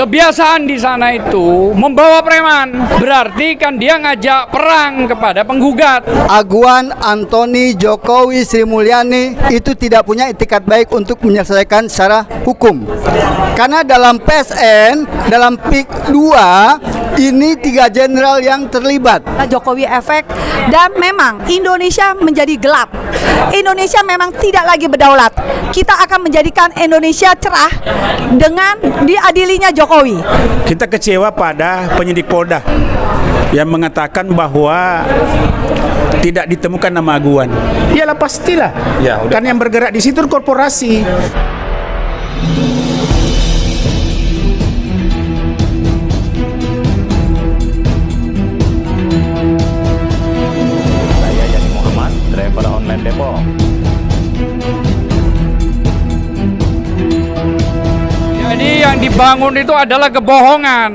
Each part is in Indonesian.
kebiasaan di sana itu membawa preman. Berarti kan dia ngajak perang kepada penggugat. Aguan Antoni Jokowi Sri Mulyani itu tidak punya itikat baik untuk menyelesaikan secara hukum. Karena dalam PSN, dalam PIK 2, ini 3 jenderal yang terlibat. Jokowi efek, dan memang Indonesia menjadi gelap. Indonesia memang tidak lagi berdaulat. Kita akan menjadikan Indonesia cerah dengan diadilinya Jokowi. Kita kecewa pada penyidik Polda yang mengatakan bahwa tidak ditemukan nama Aguan. Iyalah pastilah. Ya, kan yang bergerak di situ korporasi. Saya Yani Muhammad, driver online Depok. Jadi yang dibangun itu adalah kebohongan.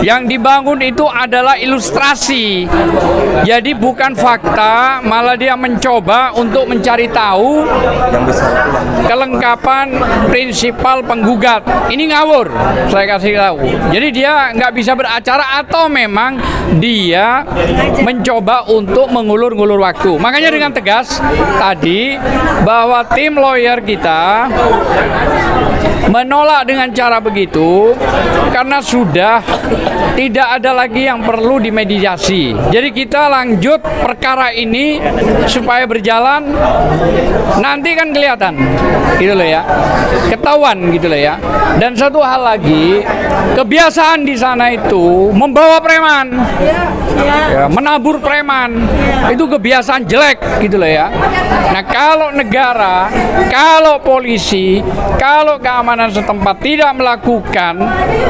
Yang dibangun itu adalah ilustrasi. Jadi bukan fakta, malah dia mencoba untuk mencari tahu kelengkapan prinsipal penggugat. Ini ngawur, saya kasih tahu. Jadi dia nggak bisa beracara atau memang dia mencoba untuk mengulur-ngulur waktu. Makanya dengan tegas tadi bahwa tim lawyer kita menolak dengan cara begitu karena sudah tidak ada lagi yang perlu dimediasi. Jadi kita lanjut perkara ini supaya berjalan, nanti kan kelihatan gitu loh ya, ketahuan gitu loh ya. Dan satu hal lagi, kebiasaan di sana itu membawa preman, ya, menabur preman, itu kebiasaan jelek gitu loh ya. Nah kalau negara, kalau polisi, kalau keamanan setempat tidak melakukan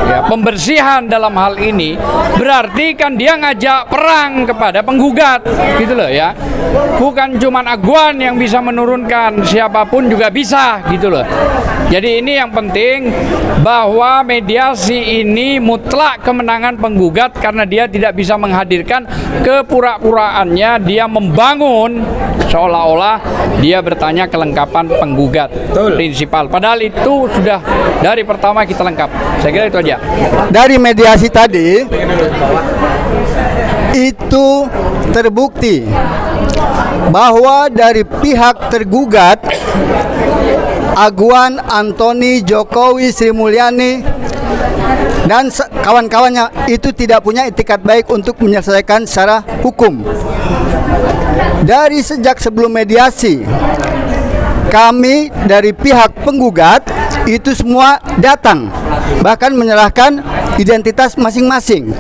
ya, pembersihan dalam hal ini, berarti kan dia ngajak perang kepada penggugat gitu loh ya. Bukan cuman Aguan yang bisa menurunkan, siapapun juga bisa gitu loh. Jadi ini yang penting, bahwa mediasi ini mutlak kemenangan penggugat karena dia tidak bisa menghadirkan kepura-puraannya dia membangun seolah-olah dia bertanya kelengkapan penggugat prinsipal. Padahal itu sudah dari pertama kita lengkap. Saya kira itu aja. Dari mediasi tadi itu terbukti bahwa dari pihak tergugat Aguan Antoni Jokowi Sri Mulyani dan kawan-kawannya itu tidak punya itikat baik untuk menyelesaikan secara hukum. Dari sejak sebelum mediasi, kami dari pihak penggugat itu semua datang, bahkan menyerahkan identitas masing-masing.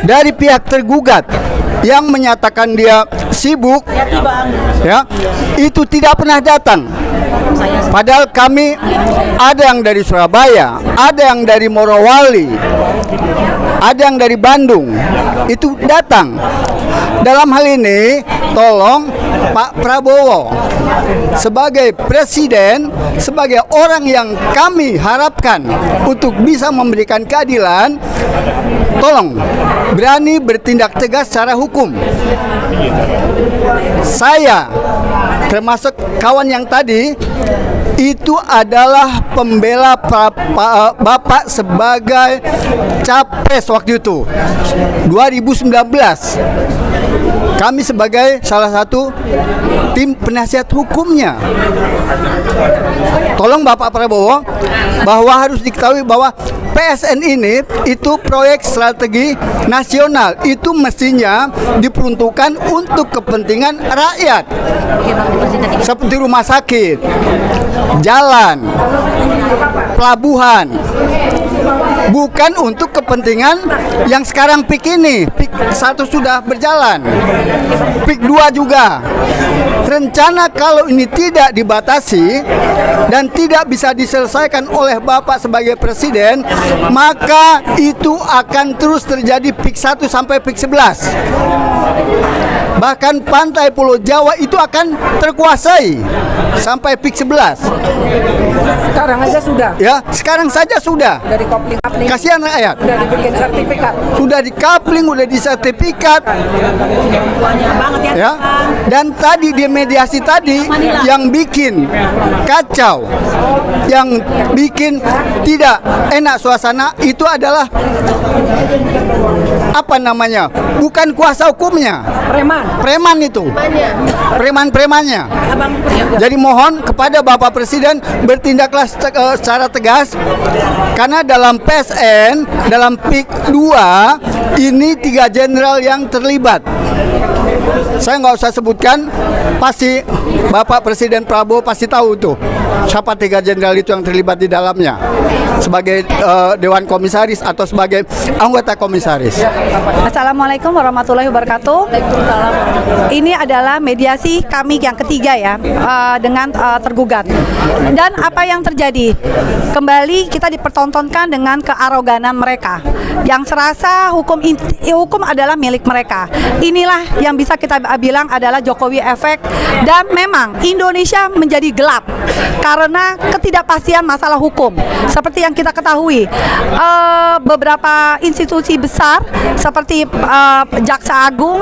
Dari pihak tergugat yang menyatakan dia sibuk, ya, itu tidak pernah datang. Padahal kami ada yang dari Surabaya, ada yang dari Morowali, ada yang dari Bandung, itu datang. Dalam hal ini, tolong Pak Prabowo sebagai presiden, sebagai orang yang kami harapkan untuk bisa memberikan keadilan, tolong berani bertindak tegas secara hukum. Saya termasuk kawan yang tadi itu adalah pembela Bapak sebagai capres waktu itu 2019. Kami sebagai salah satu tim penasihat hukumnya. Tolong Bapak Prabowo, bahwa harus diketahui bahwa PSN ini itu proyek strategi nasional, itu mestinya diperuntukkan untuk kepentingan rakyat, seperti rumah sakit, jalan, pelabuhan, bukan untuk kepentingan yang sekarang PIK ini. PIK 1 sudah berjalan, PIK 2 juga. Rencana kalau ini tidak dibatasi dan tidak bisa diselesaikan oleh Bapak sebagai presiden, maka itu akan terus terjadi PIK 1 sampai PIK 11. Bahkan pantai Pulau Jawa itu akan terkuasai sampai PIK 11. Sekarang aja sudah. Ya, sekarang saja sudah. Dari kopling-kopling. Kasihan rakyat. Sudah dibikin sertifikat. Sudah dikapling, udah disertifikat. Banget ya. Ya. Dan tadi di mediasi tadi yang bikin kacau, yang bikin tidak enak suasana itu adalah apa namanya? Bukan kuasa hukumnya. Preman itu. Preman-premannya. Jadi mohon kepada Bapak Presiden bertindaklah secara tegas karena dalam PSN, dalam PIK 2 ini 3 jenderal yang terlibat. Saya nggak usah sebutkan, pasti Bapak Presiden Prabowo pasti tahu tuh siapa 3 jenderal itu yang terlibat di dalamnya sebagai Dewan Komisaris atau sebagai anggota komisaris. Assalamualaikum warahmatullahi wabarakatuh. Ini adalah mediasi kami yang ketiga ya dengan tergugat. Dan apa yang terjadi? Kembali kita dipertontonkan dengan kearoganan mereka yang serasa hukum adalah milik mereka. Inilah yang bisa kita bilang adalah Jokowi efek, dan memang Indonesia menjadi gelap karena ketidakpastian masalah hukum. Seperti yang kita ketahui, beberapa institusi besar seperti Jaksa Agung,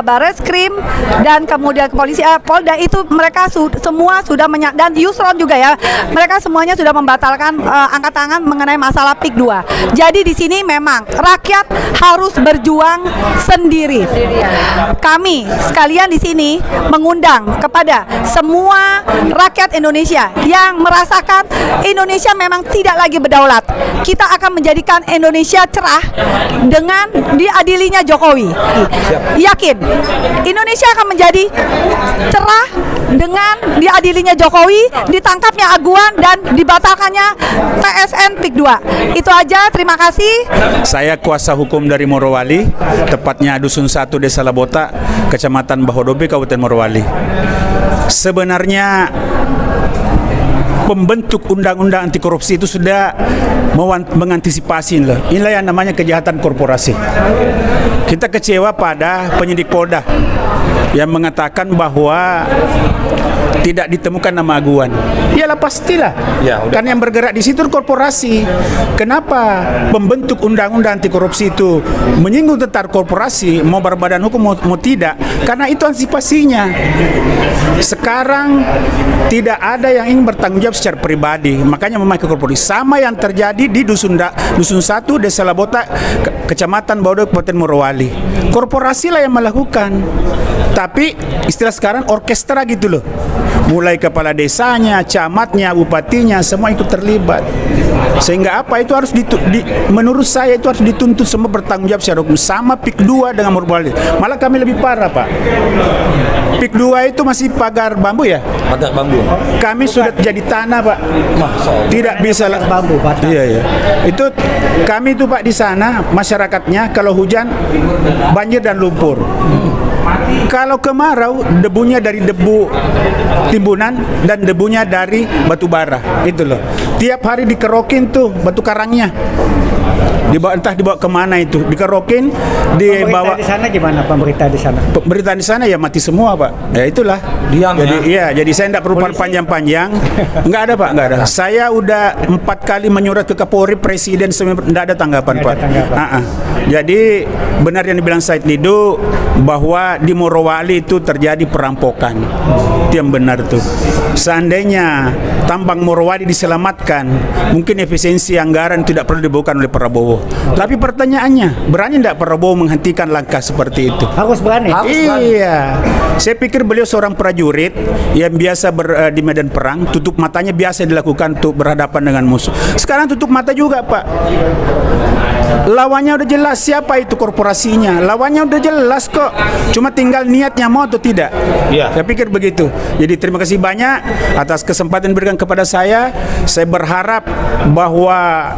Bareskrim, dan kemudian kepolisian, Polda itu mereka semua sudah dan Yusron juga ya, mereka semuanya sudah membatalkan angkat tangan mengenai masalah PIK 2. Jadi di sini memang rakyat harus berjuang sendiri. Kami sekalian di sini mengundang kepada semua rakyat Indonesia yang merasakan Indonesia memang tidak lagi berdaulat. Kita akan menjadikan Indonesia cerah dengan diadilinya Jokowi. Yakin Indonesia akan menjadi cerah dengan diadilinya Jokowi, ditangkapnya aguan dan dibatalkannya PSN PIK 2. Itu aja, terima kasih. Saya kuasa hukum dari Morowali, tepatnya Dusun 1 Desa Labota, Kecamatan Bahodobe, Kabupaten Morowali. Sebenarnya pembentuk undang-undang anti korupsi itu sudah mengantisipasi loh. Inilah yang namanya kejahatan korporasi. Kita kecewa pada penyidik Polda yang mengatakan bahwa tidak ditemukan nama aguan. Iyalah pastilah. Kan yang bergerak di situ korporasi. Kenapa pembentuk undang-undang anti korupsi itu menyinggung tentang korporasi, mau berbadan hukum mau tidak? Karena itu antisipasinya. Sekarang tidak ada yang ingin bertanggung jawab secara pribadi, makanya memakai korporasi. Sama yang terjadi di Dusun 1 Desa Labota, Kecamatan Bahodobe, Kabupaten Morowali. Korporasi lah yang melakukan. Tapi istilah sekarang orkestra gitu loh. Mulai kepala desanya, camatnya, bupatinya, semua ikut terlibat. Sehingga apa itu harus menurut saya itu harus dituntut semua bertanggung jawab secara hukum. Sama PIK 2 dengan Morowali. Malah kami lebih parah, Pak. PIK 2 itu masih pagar bambu ya? Pagar bambu. Kami sudah jadi tanah, Pak. Tidak bisa lah bambu. Iya. Itu kami itu, Pak, di sana masyarakatnya kalau hujan banjir dan lumpur. Kalau kemarau debunya dari debu timbunan dan debunya dari batu bara, itu loh. Tiap hari dikerokin tuh batu karangnya. Dibawa kemana itu? Dikerokin, dibawa. Di sana gimana pemerintah di sana? Pemerintah di sana ya mati semua, Pak. Ya itulah. Diam ya. Jadi saya tidak perlu panjang-panjang. Enggak ada, Pak, enggak ada. Saya udah 4 kali menyurat ke Kapolri, Presiden, enggak ada tanggapan, Pak. Jadi benar yang dibilang Said Didu bahwa di Morowali itu terjadi perampokan. Itu yang benar tuh. Seandainya tambang Morowali diselamatkan, mungkin efisiensi anggaran tidak perlu dibawakan oleh Prabowo. Tapi pertanyaannya, berani tidak Prabowo menghentikan langkah seperti itu? Harus berani. Iya. Saya pikir beliau seorang prajurit yang biasa di medan perang, tutup matanya biasa dilakukan untuk berhadapan dengan musuh. Sekarang tutup mata juga, Pak. Lawannya udah jelas siapa itu korporasinya. Lawannya udah jelas kok. Cuma tinggal niatnya mau atau tidak. Iya. Saya pikir begitu. Jadi terima kasih banyak atas kesempatan diberikan kepada saya. Saya berharap bahwa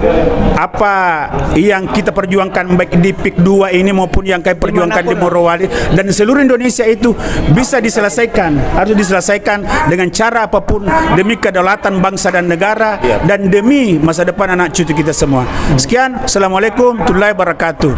apa yang kita perjuangkan baik di PIK 2 ini maupun yang kami perjuangkan di Morowali dan seluruh Indonesia itu bisa diselesaikan. Harus diselesaikan dengan cara apapun demi kedaulatan bangsa dan negara dan demi masa depan anak cucu kita semua. Sekian. Assalamualaikum warahmatullahi wabarakatuh.